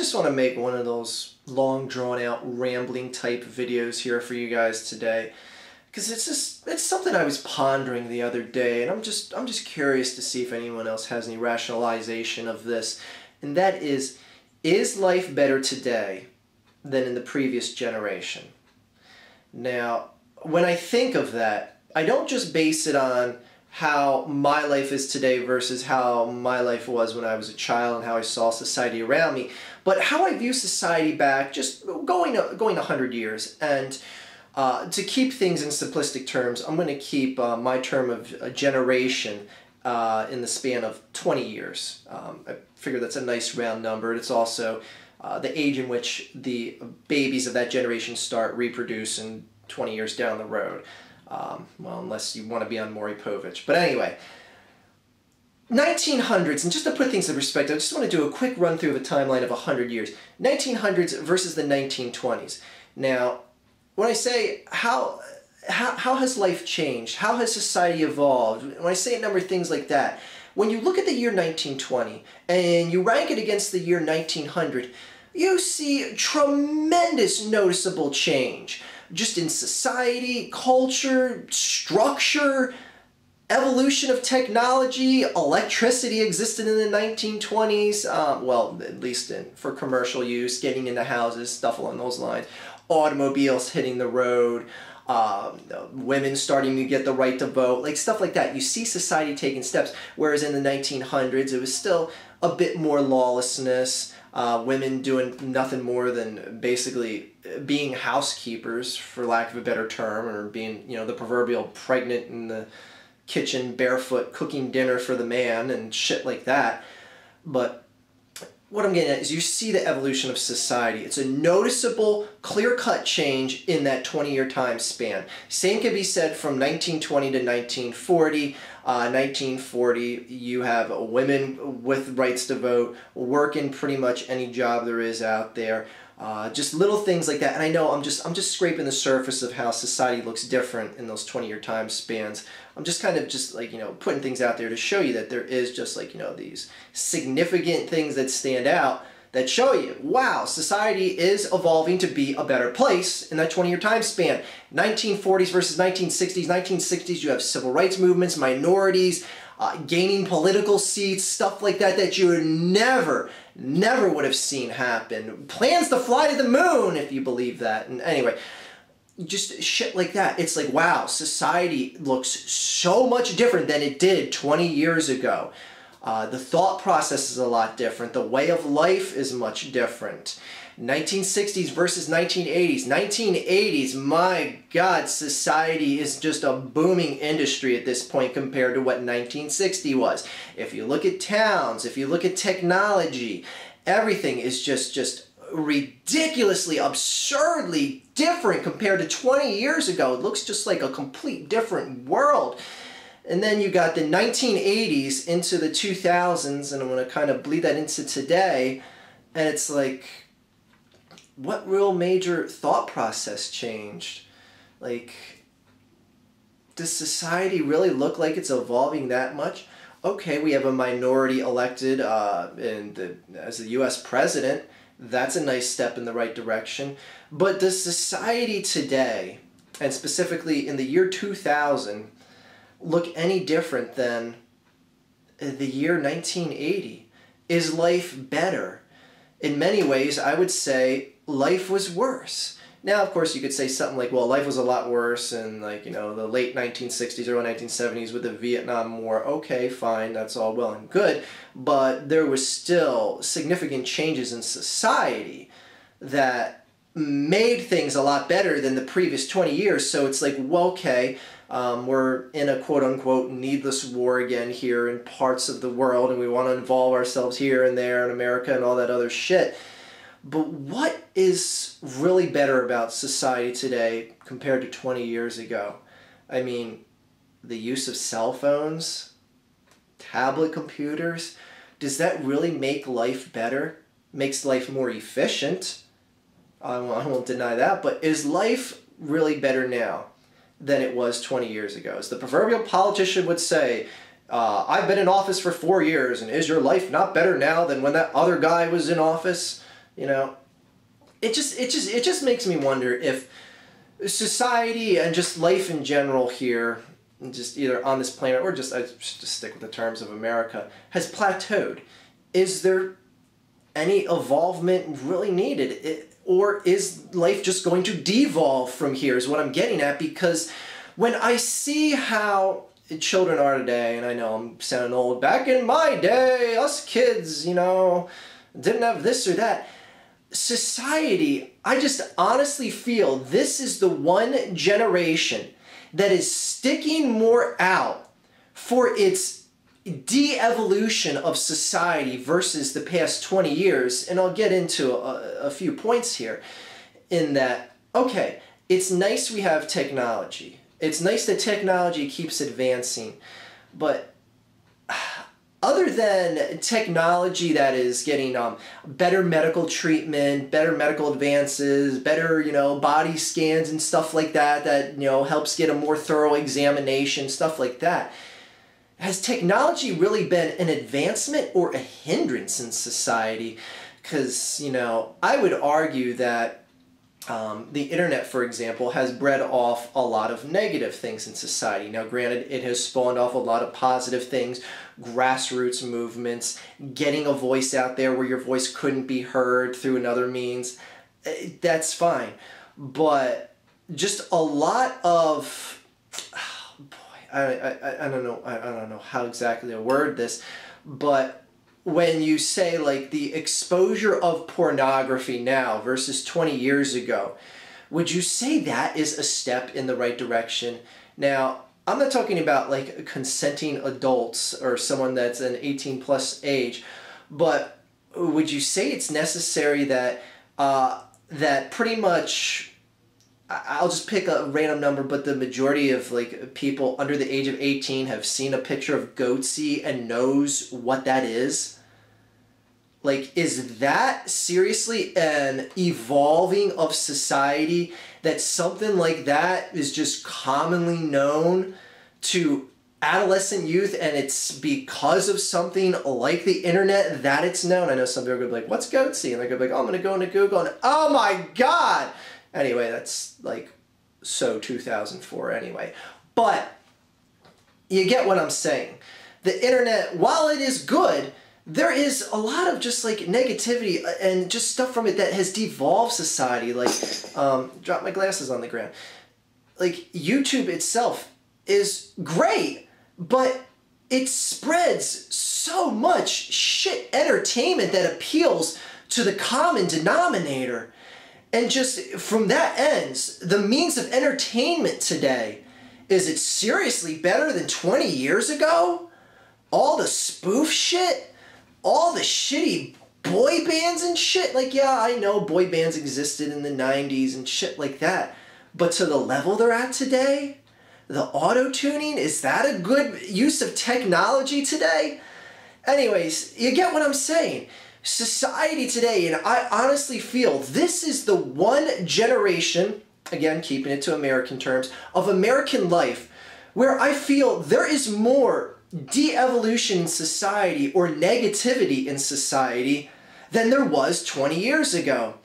just want to make one of those long drawn out rambling type videos here for you guys today, because it's something I was pondering the other day, and I'm just curious to see if anyone else has any rationalization of this, and that is life better today than in the previous generation? Now, when I think of that, I don't just base it on how my life is today versus how my life was when I was a child and how I saw society around me, but how I view society back just going 100 years. And to keep things in simplistic terms, I'm going to keep my term of a generation in the span of 20 years. I figure that's a nice round number. It's also the age in which the babies of that generation start reproducing 20 years down the road. Well, unless you want to be on Maury Povich. But anyway, 1900s, and just to put things in perspective, I just want to do a quick run through of a timeline of 100 years. 1900s versus the 1920s. Now, when I say how has life changed? How has society evolved? When I say a number of things like that, when you look at the year 1920 and you rank it against the year 1900, you see tremendous noticeable change. Just in society, culture, structure, evolution of technology. Electricity existed in the 1920s, well, at least for commercial use, getting into houses, stuff along those lines. Automobiles hitting the road, women starting to get the right to vote, like stuff like that. You see society taking steps, whereas in the 1900s it was still a bit more lawlessness. Women doing nothing more than basically being housekeepers, for lack of a better term, or being, you know, the proverbial pregnant in the kitchen barefoot cooking dinner for the man and shit like that. But what I'm getting at is you see the evolution of society. It's a noticeable, clear-cut change in that 20-year time span. Same can be said from 1920 to 1940. 1940, you have women with rights to vote, working pretty much any job there is out there. Just little things like that. And I know I'm just scraping the surface of how society looks different in those 20-year time spans. I'm just kind of just like, you know, putting things out there to show you that there is just like, you know, these significant things that stand out that show you, wow, society is evolving to be a better place in that 20-year time span. 1940s versus 1960s. 1960s, you have civil rights movements, minorities, gaining political seats, stuff like that that you would never would have seen happen. Plans to fly to the moon, if you believe that. And anyway, just shit like that. It's like, wow, society looks so much different than it did 20 years ago. The thought process is a lot different. The way of life is much different. 1960s versus 1980s. 1980s, my God, society is just a booming industry at this point compared to what 1960 was. If you look at towns, if you look at technology, everything is just ridiculously, absurdly different compared to 20 years ago. It looks just like a complete different world. And then you got the 1980s into the 2000s, and I'm going to kind of bleed that into today, and it's like, what real major thought process changed? Like, does society really look like it's evolving that much? Okay, we have a minority elected as the U.S. president. That's a nice step in the right direction. But does society today, and specifically in the year 2000, look any different than the year 1980? Is life better? In many ways, I would say life was worse. Now, of course, you could say something like, well, life was a lot worse in, like, you know, the late 1960s, early 1970s with the Vietnam War. Okay, fine, that's all well and good, but there was still significant changes in society that made things a lot better than the previous 20 years. So it's like, well, okay, we're in a quote-unquote needless war again here in parts of the world, and we want to involve ourselves here and there in America and all that other shit. But what is really better about society today compared to 20 years ago? I mean, the use of cell phones, tablet computers, does that really make life better? Makes life more efficient? I won't deny that, but is life really better now than it was 20 years ago? As the proverbial politician would say, I've been in office for 4 years, and is your life not better now than when that other guy was in office? You know, it just makes me wonder if society and just life in general here, just either on this planet or just, I just stick with the terms of America, has plateaued. Is there any evolvement really needed? Or is life just going to devolve from here is what I'm getting at, because when I see how children are today, and I know I'm sounding old, back in my day, us kids, you know, didn't have this or that. Society, I just honestly feel this is the one generation that is sticking more out for its de-evolution of society versus the past 20 years. And I'll get into a few points here in that, okay, it's nice we have technology. It's nice that technology keeps advancing, but other than technology that is getting better medical treatment, better medical advances, better, you know, body scans and stuff like that, that, you know, helps get a more thorough examination, stuff like that, has technology really been an advancement or a hindrance in society? Because, you know, I would argue that the internet, for example, has bred off a lot of negative things in society. Now, granted, it has spawned off a lot of positive things, grassroots movements, getting a voice out there where your voice couldn't be heard through another means. That's fine. But just a lot of, oh boy, I don't know how exactly to word this, but when you say like the exposure of pornography now versus 20 years ago, would you say that is a step in the right direction? Now, I'm not talking about like consenting adults or someone that's an 18 plus age, but would you say it's necessary that that pretty much, I'll just pick a random number, but the majority of like people under the age of 18 have seen a picture of goatsy and knows what that is? Like, is that seriously an evolving of society, that something like that is just commonly known to adolescent youth, and it's because of something like the internet that it's known? I know some people are going to be like, what's goatsy? And they're going to be like, oh, I'm going to go into Google and, oh my God! Anyway, that's like so 2004 anyway. But you get what I'm saying. The internet, while it is good, there is a lot of just like negativity and just stuff from it that has devolved society. Like, drop my glasses on the ground. Like, YouTube itself is great, but it spreads so much shit entertainment that appeals to the common denominator. And just from that ends, the means of entertainment today, is it seriously better than 20 years ago? All the spoof shit? All the shitty boy bands and shit? Like, yeah, I know boy bands existed in the 90s and shit like that. But to the level they're at today? The auto-tuning? Is that a good use of technology today? Anyways, you get what I'm saying. Society today, and I honestly feel this is the one generation, again, keeping it to American terms, of American life where I feel there is more de-evolution in society or negativity in society than there was 20 years ago.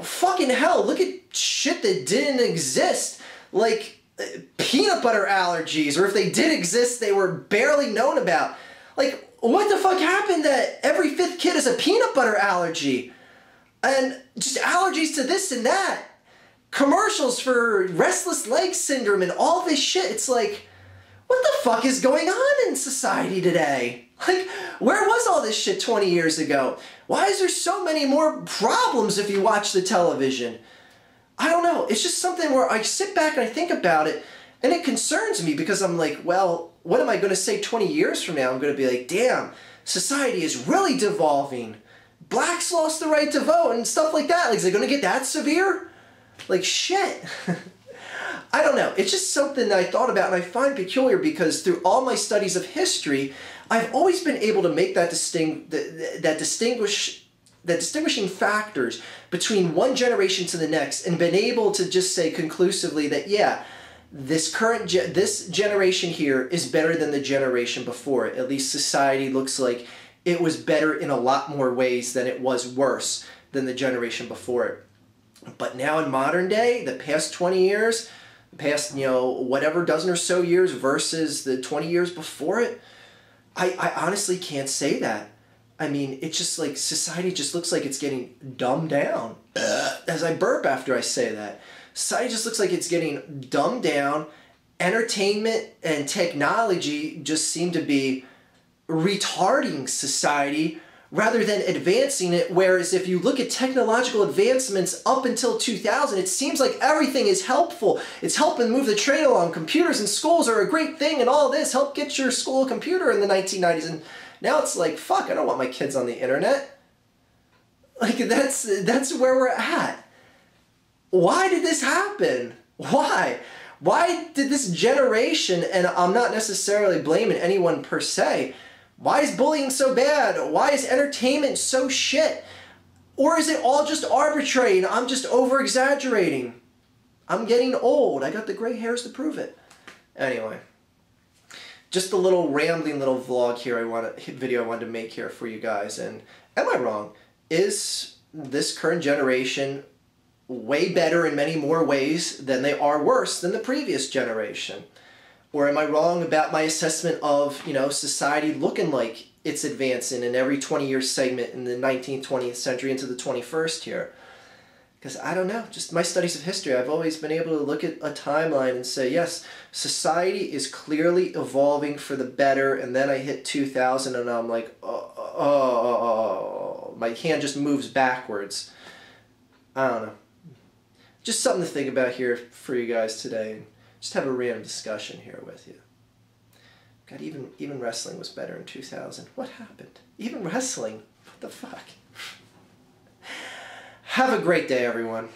Fucking hell, look at shit that didn't exist, like peanut butter allergies, or if they did exist, they were barely known about. Like, what the fuck happened that every fifth kid has a peanut butter allergy? And just allergies to this and that. Commercials for restless leg syndrome and all this shit. It's like, what the fuck is going on in society today? Like, where was all this shit 20 years ago? Why is there so many more problems if you watch the television? I don't know. It's just something where I sit back and I think about it, and it concerns me because I'm like, well, what am I going to say 20 years from now? I'm going to be like, damn, society is really devolving. Blacks lost the right to vote and stuff like that. Like, is it going to get that severe? Like, shit. I don't know. It's just something that I thought about and I find peculiar because through all my studies of history, I've always been able to make that distinguishing factors between one generation to the next, and been able to just say conclusively that, yeah, this generation here is better than the generation before it. At least society looks like it was better in a lot more ways than it was worse. than the generation before it. But now in modern day, the past 20 years, the past, whatever dozen or so years versus the 20 years before it, I honestly can't say that. I mean, it's just like society just looks like it's getting dumbed down. As I burp after I say that. Society just looks like it's getting dumbed down. Entertainment and technology just seem to be retarding society rather than advancing it. Whereas if you look at technological advancements up until 2000, it seems like everything is helpful. It's helping move the train along. Computers in schools are a great thing and all this. Help get your school a computer in the 1990s. And now it's like, fuck, I don't want my kids on the internet. Like, that's where we're at. Why did this happen? Why? Why did this generation, and I'm not necessarily blaming anyone per se, why is bullying so bad? Why is entertainment so shit? Or is it all just arbitrary and I'm just over-exaggerating? I'm getting old. I got the gray hairs to prove it. Anyway, just a little rambling little vlog here video I wanted to make here for you guys. And am I wrong? Is this current generation way better in many more ways than they are worse than the previous generation? Or am I wrong about my assessment of, society looking like it's advancing in every 20-year segment in the 19th, 20th century into the 21st here? Because I don't know, just my studies of history, I've always been able to look at a timeline and say, yes, society is clearly evolving for the better, and then I hit 2000 and I'm like, my hand just moves backwards. I don't know. Just something to think about here for you guys today. Just have a random discussion here with you. God, even wrestling was better in 2000. What happened? Even wrestling? What the fuck? Have a great day, everyone.